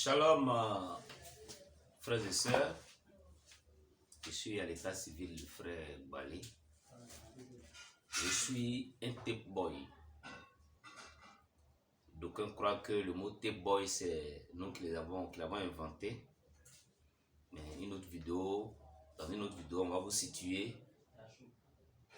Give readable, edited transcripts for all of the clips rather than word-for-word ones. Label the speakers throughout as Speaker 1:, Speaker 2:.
Speaker 1: Shalom, frères et sœurs. Je suis à l'état civil, frère Bali. Je suis un tape boy. D'aucuns croient que le mot tape boy, c'est nous qui l'avons inventé. Mais dans une autre vidéo, on va vous situer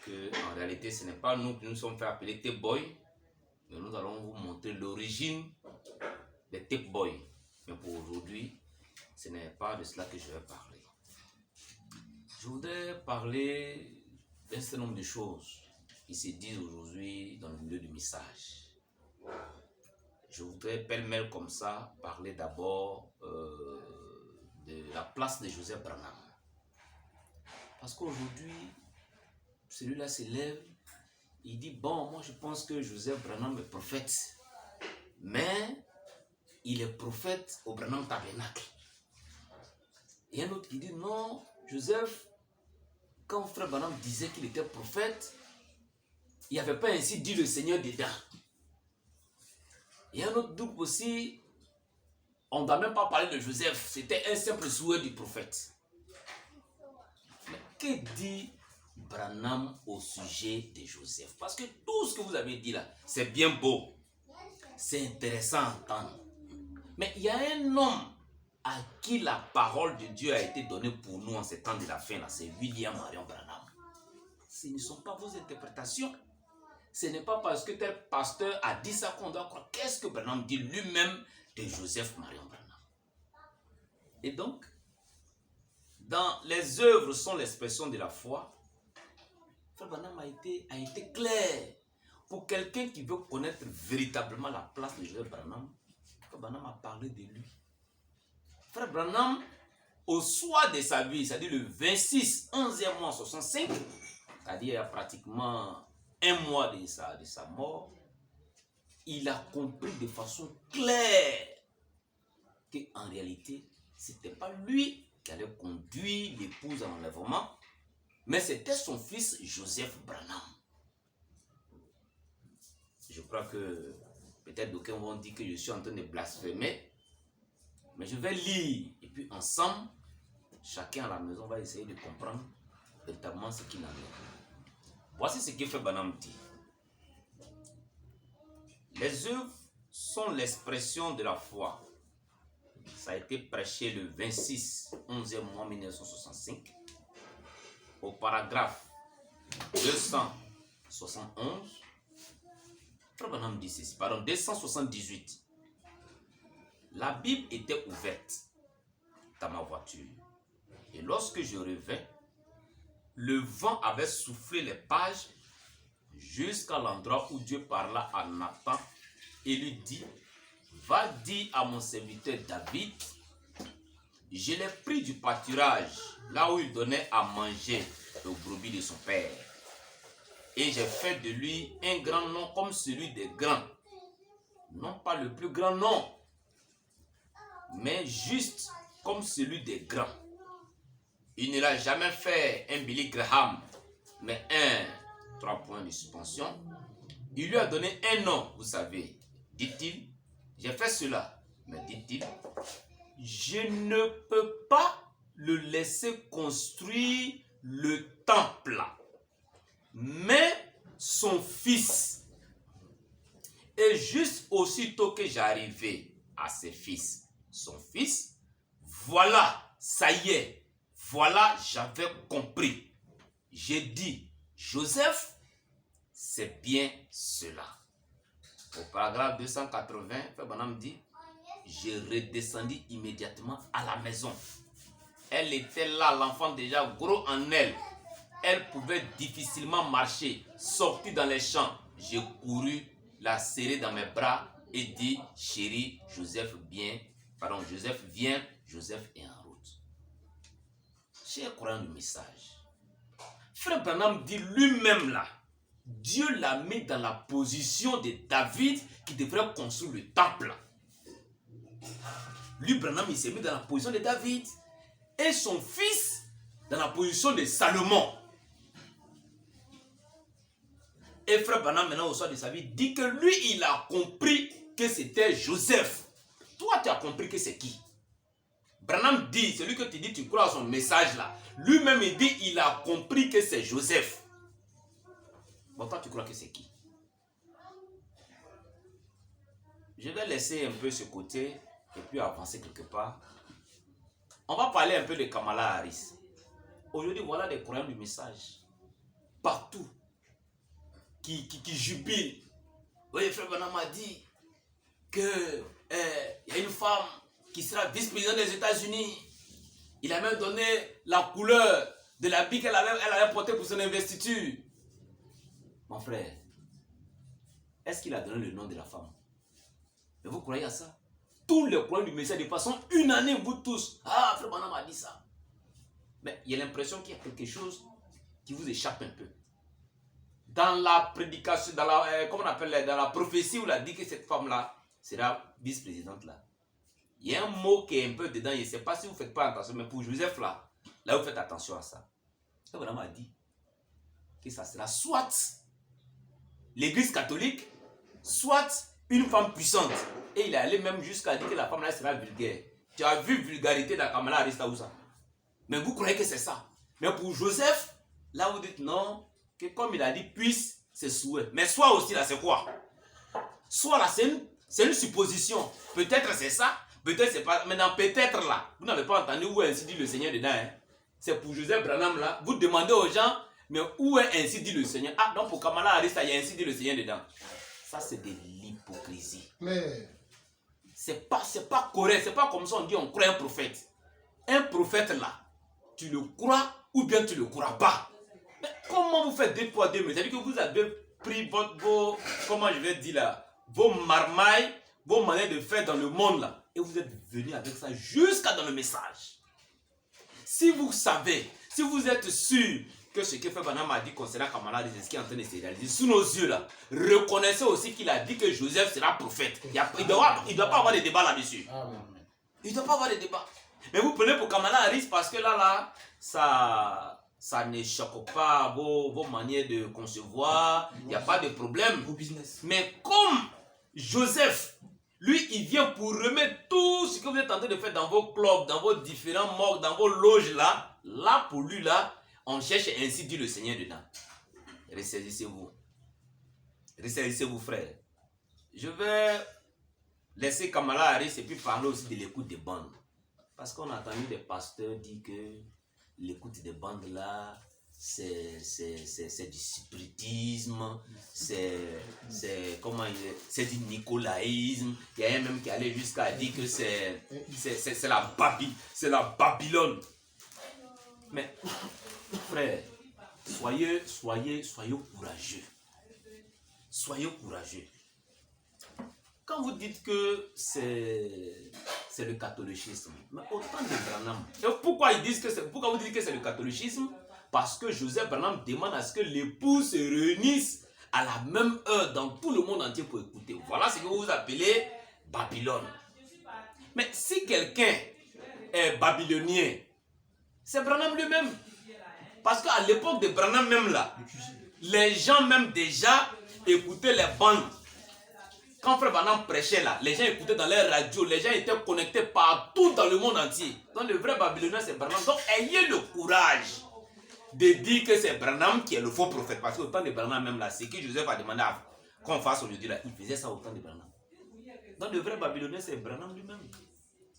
Speaker 1: que en réalité, ce n'est pas nous qui nous sommes fait appeler tape boy, mais nous allons vous montrer l'origine des tape boys. Mais pour aujourd'hui, ce n'est pas de cela que je vais parler. Je voudrais parler d'un certain nombre de choses qui se disent aujourd'hui dans le milieu du message. Je voudrais pêle-mêle comme ça parler d'abord de la place de Joseph Branham. Parce qu'aujourd'hui, celui-là s'élève, il dit, bon, moi je pense que Joseph Branham est prophète, mais il est prophète au Branham Tabernacle. Et un autre qui dit, non, Joseph, quand frère Branham disait qu'il était prophète, il n'y avait pas ainsi dit le Seigneur dedans. Et un autre groupe aussi, on ne doit même pas parler de Joseph, c'était un simple souhait du prophète. Mais que dit Branham au sujet de Joseph? Parce que tout ce que vous avez dit là, c'est bien beau, c'est intéressant à entendre. Mais il y a un homme à qui la parole de Dieu a été donnée pour nous en ces temps de la fin, là, c'est William Marion Branham. Ce ne sont pas vos interprétations. Ce n'est pas parce que tel pasteur a dit ça qu'on doit croire. Qu'est-ce que Branham dit lui-même de Joseph Marion Branham? Et donc, dans les œuvres sont l'expression de la foi, Frère Branham a été clair. Pour quelqu'un qui veut connaître véritablement la place de Joseph Branham, Frère Branham a parlé de lui. Frère Branham, au soir de sa vie, c'est-à-dire le 26, 11e mois 65, c'est-à-dire il y a pratiquement un mois de sa mort, il a compris de façon claire qu'en réalité, ce n'était pas lui qui allait conduire l'épouse à l'enlèvement, mais c'était son fils Joseph Branham. Je crois que peut-être d'aucuns vont dire que je suis en train de blasphémer, mais je vais lire et puis ensemble, chacun à la maison va essayer de comprendre véritablement ce qu'il en est. Voici ce que Frère Branham dit. Les œuvres sont l'expression de la foi. Ça a été prêché le 26, 11e mois 1965 au paragraphe 271. Frère Branham dit ceci, pardon, 278. La Bible était ouverte dans ma voiture. Et lorsque je revins, le vent avait soufflé les pages jusqu'à l'endroit où Dieu parla à Nathan et lui dit, va dire à mon serviteur David, je l'ai pris du pâturage, là où il donnait à manger aux brebis de son père. Et j'ai fait de lui un grand nom comme celui des grands. Non pas le plus grand nom, mais juste comme celui des grands. Il ne l'a jamais fait un Billy Graham, mais un 3 points de suspension. Il lui a donné un nom, vous savez, dit-il, j'ai fait cela, mais dit-il, je ne peux pas le laisser construire le temple, mais son fils. Et juste aussitôt que j'arrivais à ses fils, son fils, voilà, ça y est, voilà, j'avais compris. J'ai dit, Joseph, c'est bien cela. Au paragraphe 280, Frère Branham dit, je redescendis immédiatement à la maison. Elle était là, l'enfant déjà gros en elle. Elle pouvait difficilement marcher, sortir dans les champs. J'ai couru, la serrer dans mes bras et dit, chérie, Joseph viens, Joseph est en route. Chers croyants du message, Frère Branham dit lui-même là, Dieu l'a mis dans la position de David qui devrait construire le temple. Lui, Branham, il s'est mis dans la position de David et son fils dans la position de Salomon. Et Frère Branham, maintenant au soir de sa vie, dit que lui, il a compris que c'était Joseph. Toi, tu as compris que c'est qui. Branham dit, celui que tu dis, tu crois à son message là. Lui-même, il dit, il a compris que c'est Joseph. Bon, toi, tu crois que c'est qui? Je vais laisser un peu ce côté et puis avancer quelque part. On va parler un peu de Kamala Harris. Aujourd'hui, voilà des croyants du message. Partout. Qui jubilent. Oui, frère Branham a dit que y a une femme qui sera vice-présidente des États-Unis. Il a même donné la couleur de l'habit qu'elle allait porter pour son investiture. Mon frère, est-ce qu'il a donné le nom de la femme? Mais vous croyez à ça? Tous les croyants du message de façon unanime, vous tous. Ah, frère Branham a dit ça. Mais il y a l'impression qu'il y a quelque chose qui vous échappe un peu. Dans la prédication, dans la, comment on appelle, dans la prophétie, où il a dit que cette femme-là sera vice-présidente là. Il y a un mot qui est un peu dedans, je ne sais pas si vous ne faites pas attention, mais pour Joseph là, vous faites attention à ça. Frère Branham a dit que ça sera soit l'église catholique, soit une femme puissante. Et il est allé même jusqu'à dire que la femme là sera vulgaire. Tu as vu vulgarité dans Kamala Harris là où ça? Mais vous croyez que c'est ça. Mais pour Joseph, là vous dites non, que comme il a dit puisse, c'est souhait. Mais soit aussi là, c'est quoi? Soit là, c'est une supposition. Peut-être c'est ça, peut-être c'est pas. Maintenant, peut-être là, vous n'avez pas entendu où est ainsi dit le Seigneur dedans. Hein? C'est pour Joseph Branham là. Vous demandez aux gens, mais où est ainsi dit le Seigneur? Ah, donc pour Kamala Harris, il y a ainsi dit le Seigneur dedans. Ça, c'est de l'hypocrisie.
Speaker 2: Mais
Speaker 1: c'est pas correct. C'est pas comme ça on dit on croit un prophète. Un prophète là, tu le crois ou bien tu le crois pas. Mais comment vous faites 2 poids 2 mesures? C'est-à-dire que vous avez pris vos, comment je vais dire là, vos marmailles, vos manières de faire dans le monde là, et vous êtes venu avec ça jusqu'à dans le message. Si vous savez, si vous êtes sûr que ce que Frère Branham a dit concernant Kamala Harris, c'est ce qui est en train de se réaliser sous nos yeux là, reconnaissez aussi qu'il a dit que Joseph sera prophète. Il ne doit pas avoir de débat là-dessus. Il ne doit pas avoir de débat. Mais vous prenez pour Kamala Harris parce que là, ça ne choque pas vos manières de concevoir, il n'y a pas de problème. Mais comme Joseph, lui, il vient pour remettre tout ce que vous êtes en train de faire dans vos clubs, dans vos différents morgues, dans vos loges là pour lui là, on cherche ainsi dit le Seigneur dedans. Ressaisissez-vous. Ressaisissez-vous, frère. Je vais laisser Kamala Harris et puis parler aussi de l'écoute des bandes. Parce qu'on a entendu des pasteurs dire que l'écoute des bandes là, c'est du spiritisme, c'est du nicolaïsme. Il y a un même qui allait jusqu'à dire que c'est la Babylone. Mais frère, soyez courageux. Soyez courageux. Quand vous dites que c'est le catholicisme, mais autant de Branham. Et pourquoi vous dites que c'est le catholicisme? Parce que Joseph Branham demande à ce que l'époux se réunisse à la même heure dans tout le monde entier pour écouter. Voilà ce que vous appelez Babylone. Mais si quelqu'un est babylonien, c'est Branham lui-même. Parce qu'à l'époque de Branham même là, les gens même déjà écoutaient les bandes. Quand Frère Branham prêchait là, les gens écoutaient dans les radios, les gens étaient connectés partout dans le monde entier. Donc le vrai Babylonien c'est Branham. Donc ayez le courage de dire que c'est Branham qui est le faux prophète. Parce qu'au temps de Branham même là, c'est que Joseph a demandé qu'on fasse aujourd'hui là, il faisait ça au temps de Branham. Donc le vrai Babylonien c'est Branham lui-même.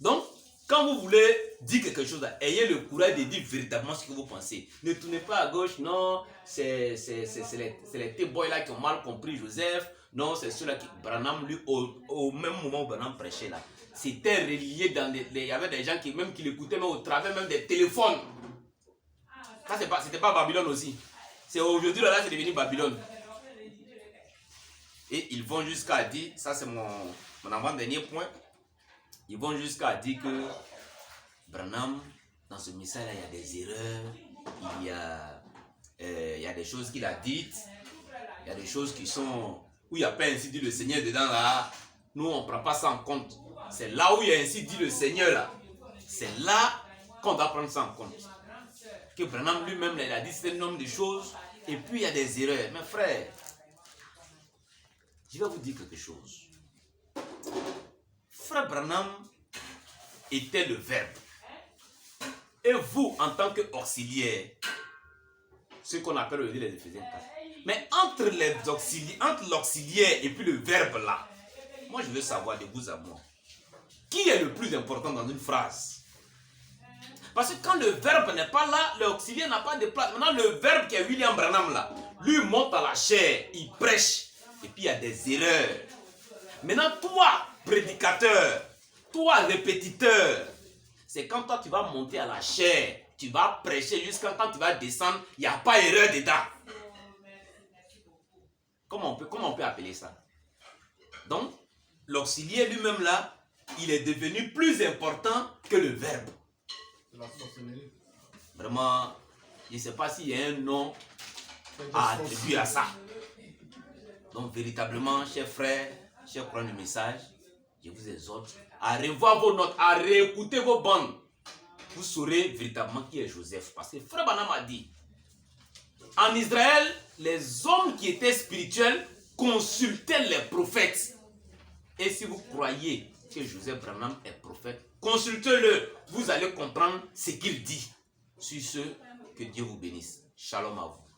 Speaker 1: Donc quand vous voulez dire quelque chose là, ayez le courage de dire véritablement ce que vous pensez. Ne tournez pas à gauche, non, c'est les T-boys là qui ont mal compris Joseph. Non, c'est ceux-là qui, Branham, lui, au même moment où Branham prêchait là, c'était relié dans il y avait des gens qui l'écoutaient même au travers même des téléphones. Ça, c'était pas Babylone aussi. C'est aujourd'hui là, c'est devenu Babylone. Et ils vont jusqu'à dire, ça c'est mon avant-dernier point, ils vont jusqu'à dire que Branham, dans ce message là, il y a des erreurs, il y a des choses qu'il a dites, il y a des choses qui sont... où il n'y a pas ainsi dit le Seigneur dedans là, nous on ne prend pas ça en compte. C'est là où il y a ainsi dit le Seigneur là. C'est là qu'on doit prendre ça en compte. Que Branham lui-même il a dit c'est un nombre de choses et puis il y a des erreurs. Mais frère, je vais vous dire quelque chose. Frère Branham était le verbe. Et vous, en tant qu'auxiliaire, ce qu'on appelle aujourd'hui les Éphésiens 4. Mais entre l'auxiliaire et puis le verbe là, moi je veux savoir de vous à moi, qui est le plus important dans une phrase? Parce que quand le verbe n'est pas là, l'auxiliaire n'a pas de place. Maintenant le verbe qui est William Branham là, lui monte à la chair, il prêche, et puis il y a des erreurs. Maintenant toi, prédicateur, toi, répétiteur, c'est quand toi tu vas monter à la chair, tu vas prêcher jusqu'à quand tu vas descendre, il n'y a pas erreur dedans. Comment on peut appeler ça? Donc, l'auxiliaire lui-même là, il est devenu plus important que le verbe. Vraiment, je ne sais pas s'il y a un nom à attribuer à ça. Donc, véritablement, chers frères, chers croyants du message, je vous exhorte à revoir vos notes, à réécouter vos bandes. Vous saurez véritablement qui est Joseph. Parce que Frère Branham a dit, en Israël, les hommes qui étaient spirituels consultaient les prophètes. Et si vous croyez que Joseph Branham est prophète, consultez-le. Vous allez comprendre ce qu'il dit. Sur ce, que Dieu vous bénisse. Shalom à vous.